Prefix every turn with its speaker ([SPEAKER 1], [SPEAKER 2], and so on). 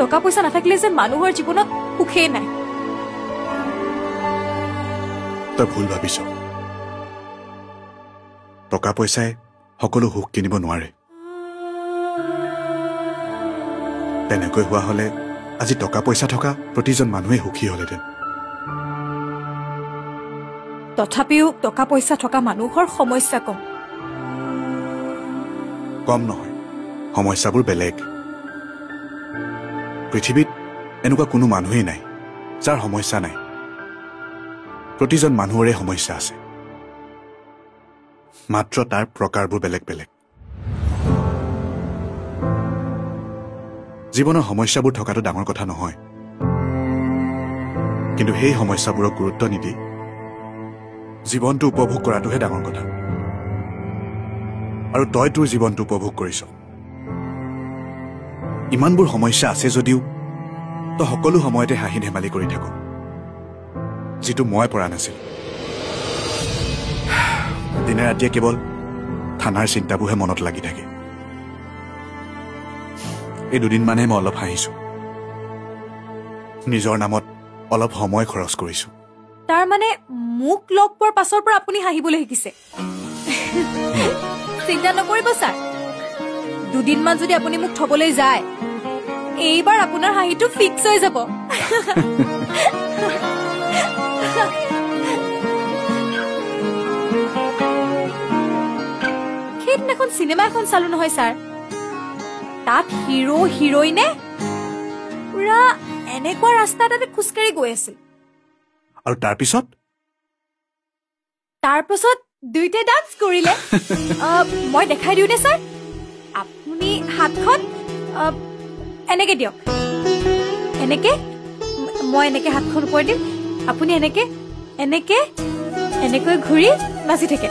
[SPEAKER 1] টকা পইচা নাথাকিলে যে মানুহৰ জীৱনত সুখেই নাই।
[SPEAKER 2] তই ভুল ভাবিছ। টকা পইচাই সকলো সুখ কিনিব নোৱাৰে। তেনেকৈ হোৱা হলে আজি টকা পইচা থকা প্ৰতিজন মানুহে সুখী হলহেঁতেন।
[SPEAKER 1] তথাপিও টকা পইচা থকা মানুহৰ সমস্যা কম।
[SPEAKER 2] কম নহয়, সমস্যাবোৰ বেলেগ। পৃথিৱীত এনেকুৱা কোনো মানুহেই নাই যাৰ সমস্যা নাই। প্ৰতিজন মানুহৰে সমস্যা আছে, মাত্ৰ তাৰ প্ৰকাৰবোৰ বেলেগ বেলেগ। জীৱনৰ সমস্যাবোৰ থকাটো ডাঙৰ কথা নহয়, কিন্তু সেই সমস্যাবোৰক গুৰুত্ব নিদি জীৱনটো উপভোগ কৰাটোহে ডাঙৰ কথা। আৰু তই তোৰ জীৱনটো উপভোগ কৰিছ। ইমানবোৰ সমস্যা আছে যদিও তই সকলো সময়তে হাঁহি ধেমালি কৰি থাক, যিটো মই পৰা নাছিল। দিনে ৰাতিয়ে কেৱল থানাৰ চিন্তাবোৰহে মনত লাগি থাকে। এই দুদিনমানহে মই অলপ হাঁহিছো, নিজৰ নামত অলপ সময় খৰচ কৰিছো।
[SPEAKER 1] তাৰ মানে মোক লগ পোৱাৰ পাছৰ পৰা আপুনি হাঁহিবলৈ শিকিছে? চিন্তা নকৰিব ছাৰ, দুদিনমান যদি আপুনি মোক থবলৈ যায়, এইবাৰ আপোনাৰ হাঁহিটো ফিক্স হৈ যাব। সেইদিনাখন চিনেমা এখন চালো নহয় ছাৰ, তাত হিৰো হিৰোইনে পুৰা এনেকুৱা ৰাস্তা এটাতে খোজকাঢ়ি গৈ আছিল।
[SPEAKER 2] আৰু তাৰপিছত
[SPEAKER 1] দুইটাই ডান্স কৰিলে। মই দেখাই দিওঁ নে ছাৰ? আপুনি হাতখন এনেকে দিয়ক, এনেকে। মই এনেকে হাতখন ওপৰত দিম, আপুনি এনেকে এনেকে এনেকৈ ঘূৰি নাচি থাকে।